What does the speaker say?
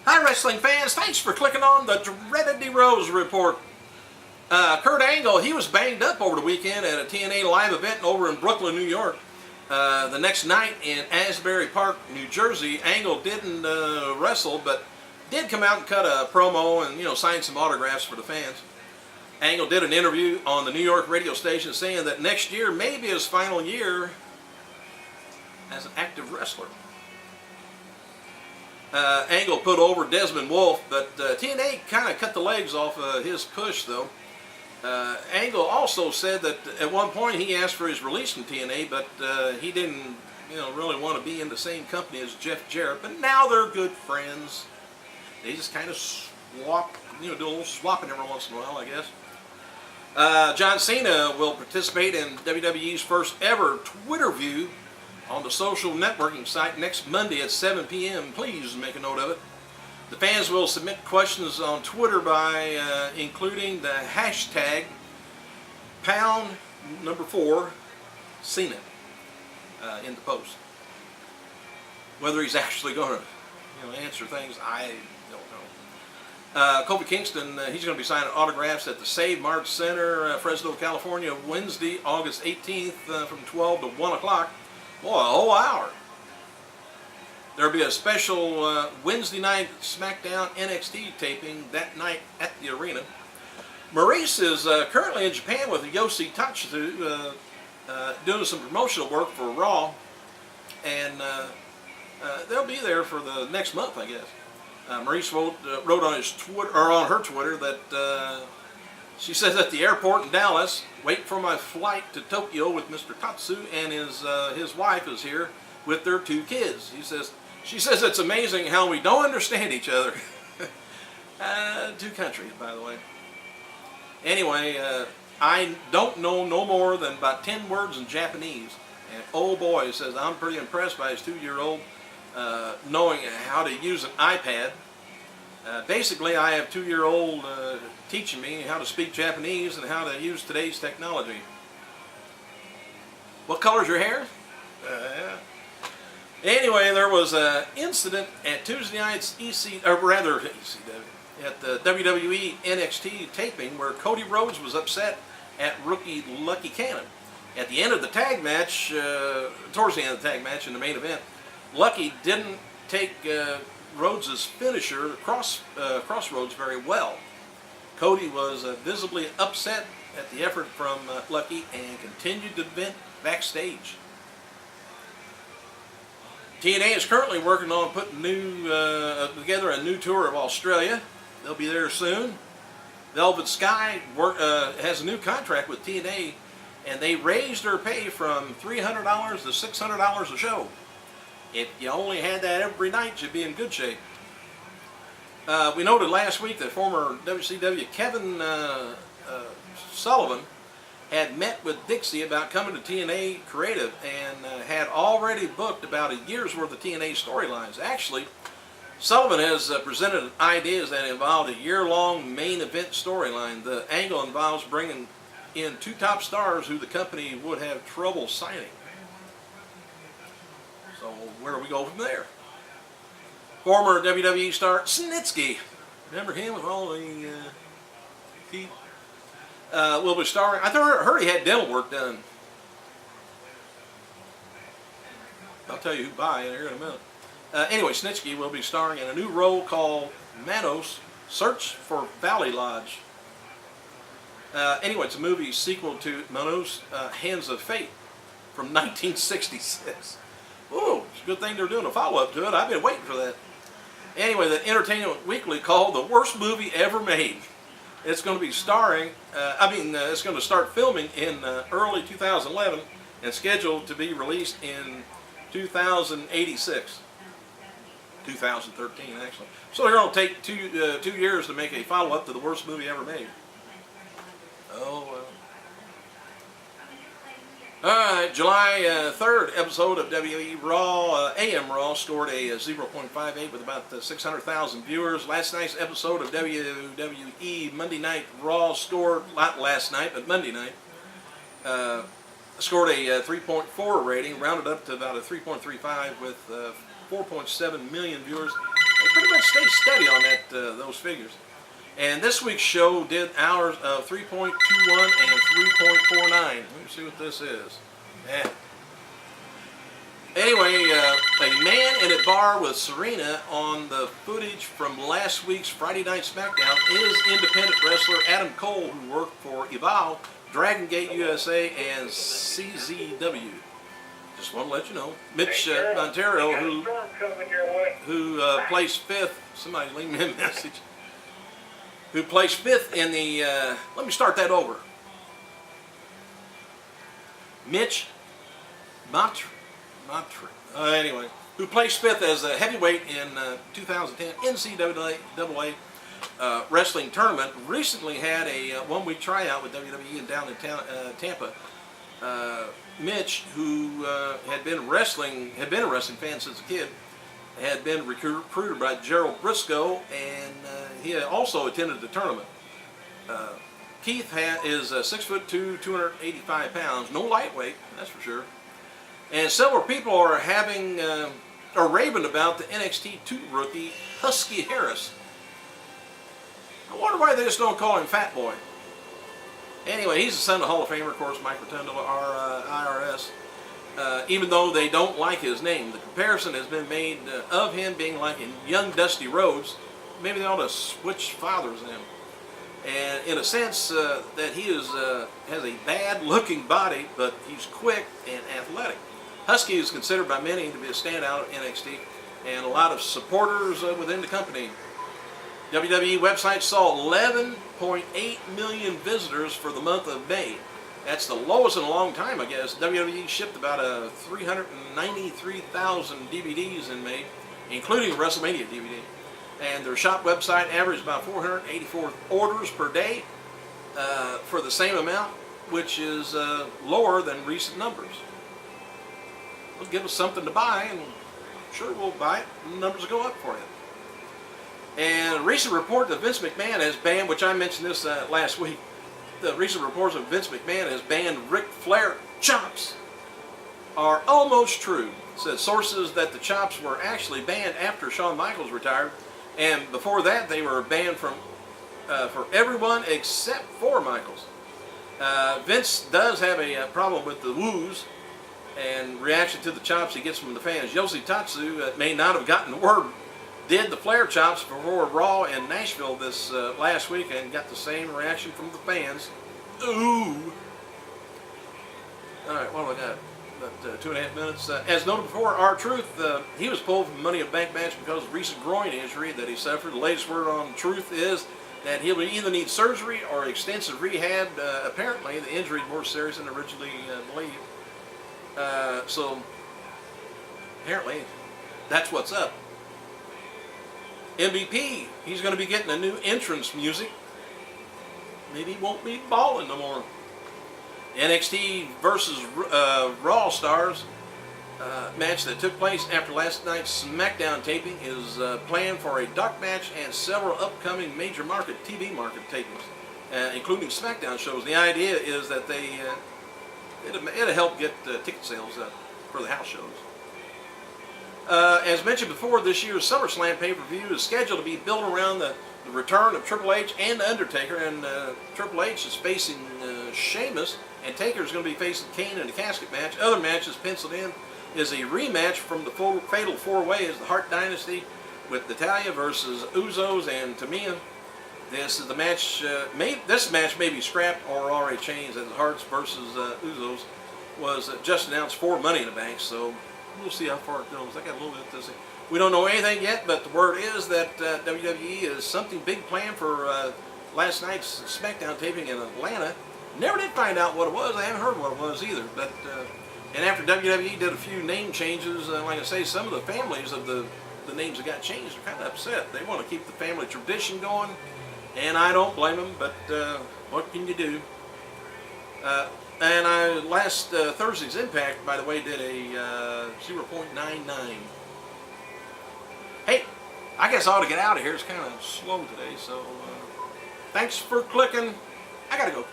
Hi, wrestling fans. Thanks for clicking on the Dreaded D-Rose Report. Kurt Angle, he was banged up over the weekend at a TNA live event over in Brooklyn, New York. The next night in Asbury Park, New Jersey, Angle didn't wrestle, but did come out and cut a promo and, sign some autographs for the fans. Angle did an interview on the New York radio station saying that next year may be his final year as an active wrestler. Angle put over Desmond Wolfe, but TNA kind of cut the legs off his push, though. Angle also said that at one point he asked for his release from TNA, but he didn't, really want to be in the same company as Jeff Jarrett. But now they're good friends. They just kind of swap, do a little swapping every once in a while, I guess. John Cena will participate in WWE's first ever Twitter view on the social networking site next Monday at 7 p.m. Please make a note of it. The fans will submit questions on Twitter by including the hashtag #4 Cena in the post. Whether he's actually going to answer things, I don't know. Kofi Kingston, he's going to be signing autographs at the Save Mart Center, Fresno, California, Wednesday, August 18th from 12 to 1 o'clock. Boy, a whole hour. There'll be a special Wednesday night SmackDown NXT taping that night at the arena. Maurice is currently in Japan with Yoshi Tatsu doing some promotional work for Raw, and they'll be there for the next month, I guess. Maurice wrote on his Twitter, or on her Twitter, that she says at the airport in Dallas, wait for my flight to Tokyo with Mr. Tatsu, and his wife is here with their 2 kids. She says it's amazing how we don't understand each other. 2 countries, by the way. Anyway, I don't know no more than about 10 words in Japanese. And oh boy, he says I'm pretty impressed by his 2-year-old knowing how to use an iPad. Basically, I have 2-year-old teaching me how to speak Japanese and how to use today's technology. What color's your hair? Anyway, there was an incident at Tuesday night's at the WWE NXT taping where Cody Rhodes was upset at rookie Lucky Cannon. At the end of the tag match, towards the end of the tag match in the main event, Lucky didn't take Rhodes' finisher, Crossroads, very well. Cody was visibly upset at the effort from Lucky and continued to vent backstage. TNA is currently working on putting together a new tour of Australia. They'll be there soon. Velvet Sky has a new contract with TNA, and they raised their pay from $300 to $600 a show. If you only had that every night, you'd be in good shape. We noted last week that former WCW Kevin Sullivan had met with Dixie about coming to TNA Creative and had already booked about a year's worth of TNA storylines. Actually, Sullivan has presented ideas that involved a year-long main event storyline. The angle involves bringing in 2 top stars who the company would have trouble signing. So where do we go from there? Former WWE star Snitsky, remember him with all the teeth? Will be starring. I heard he had dental work done. I'll tell you who by here in a minute. Anyway, Snitsky will be starring in a new role called Manos, Search for Valley Lodge. Anyway, it's a movie sequel to Manos, Hands of Fate from 1966. Oh, it's a good thing they're doing a follow-up to it. I've been waiting for that. Anyway, the Entertainment Weekly called the worst movie ever made. It's going to be starring, it's going to start filming in early 2011 and scheduled to be released in 2086. 2013, actually. So they're going to take 2 years to make a follow-up to the worst movie ever made. Oh, well. Alright, July 3rd episode of WWE Raw, AM Raw, scored a 0.58 with about 600,000 viewers. Last night's episode of WWE Monday Night Raw scored, not last night, but Monday night, scored a 3.4 rating, rounded up to about a 3.35 with 4.7 million viewers. they pretty much stayed steady on that those figures. And this week's show did hours of 3.21 and 3.49. Let me see what this is. Yeah. Anyway, a man in a bar with Serena on the footage from last week's Friday Night SmackDown is independent wrestler Adam Cole, who worked for Evolve, Dragon Gate USA, and CZW. Just want to let you know. Mitch Montero, who placed fifth, somebody leave me a message, who placed fifth in the, let me start that over. Mitch Montero. Anyway, who placed fifth as a heavyweight in 2010 NCAA wrestling tournament, recently had a one-week tryout with WWE down in Tampa. Mitch, who had been a wrestling fan since a kid, had been recruited by Gerald Briscoe, and he had also attended the tournament. Keith is 6'2", 285 pounds, no lightweight, that's for sure. And several people are raving about the NXT 2 rookie, Husky Harris. I wonder why they just don't call him Fat Boy. Anyway, he's the son of Hall of Famer, of course, Mike Rotundo, IRS. Even though they don't like his name, the comparison has been made of him being like a young Dusty Rhodes. Maybe they ought to switch fathers then. And in a sense, that he has a bad-looking body, but he's quick and athletic. Husky is considered by many to be a standout at NXT, and a lot of supporters within the company. WWE website saw 11.8 million visitors for the month of May. That's the lowest in a long time, I guess. WWE shipped about 393,000 DVDs in May, including a WrestleMania DVD. And their shop website averaged about 484 orders per day for the same amount, which is lower than recent numbers. It'll give us something to buy, and sure we'll buy it, and the numbers will go up for you. And a recent report that Vince McMahon has banned, which I mentioned this last week, the recent reports of Vince McMahon has banned Ric Flair chops are almost true. It says sources that the chops were actually banned after Shawn Michaels retired, and before that they were banned from for everyone except for Michaels. Vince does have a problem with the woos and reaction to the chops he gets from the fans. Yoshitatsu may not have gotten the word, did the Flair chops before Raw in Nashville this last week and got the same reaction from the fans. Ooh. Alright, what do I got? About 2.5 minutes. As noted before, R-Truth, he was pulled from the Money in the Bank match because of recent groin injury that he suffered. The latest word on Truth is that he'll either need surgery or extensive rehab. Apparently, the injury is more serious than originally believed. So, apparently, that's what's up. MVP, he's going to be getting a new entrance music. Maybe he won't be balling no more. NXT versus Raw Stars match that took place after last night's SmackDown taping is planned for a dark match and several upcoming major TV market tapings, including SmackDown shows. The idea is that it'll help get ticket sales for the house shows. As mentioned before, this year's SummerSlam pay-per-view is scheduled to be built around the return of Triple H and The Undertaker, and Triple H is facing Sheamus, and Taker is going to be facing Kane in a casket match. Other matches penciled in is a rematch from the Fatal 4-Way as the Hart Dynasty with Natalya versus Usos and Tamina. This is the match. This match may be scrapped or already changed, as the Harts versus Usos was just announced for Money in the Bank. So we'll see how far it goes. I got a little bit to say. We don't know anything yet, but the word is that WWE is something big planned for last night's SmackDown taping in Atlanta. Never did find out what it was. I haven't heard what it was either. But and after WWE did a few name changes, like I say, some of the families of the names that got changed are kind of upset. They want to keep the family tradition going, and I don't blame them. But what can you do? And last Thursday's Impact, by the way, did a 0.99. Hey, I guess I ought to get out of here. It's kind of slow today, so thanks for clicking. I gotta go.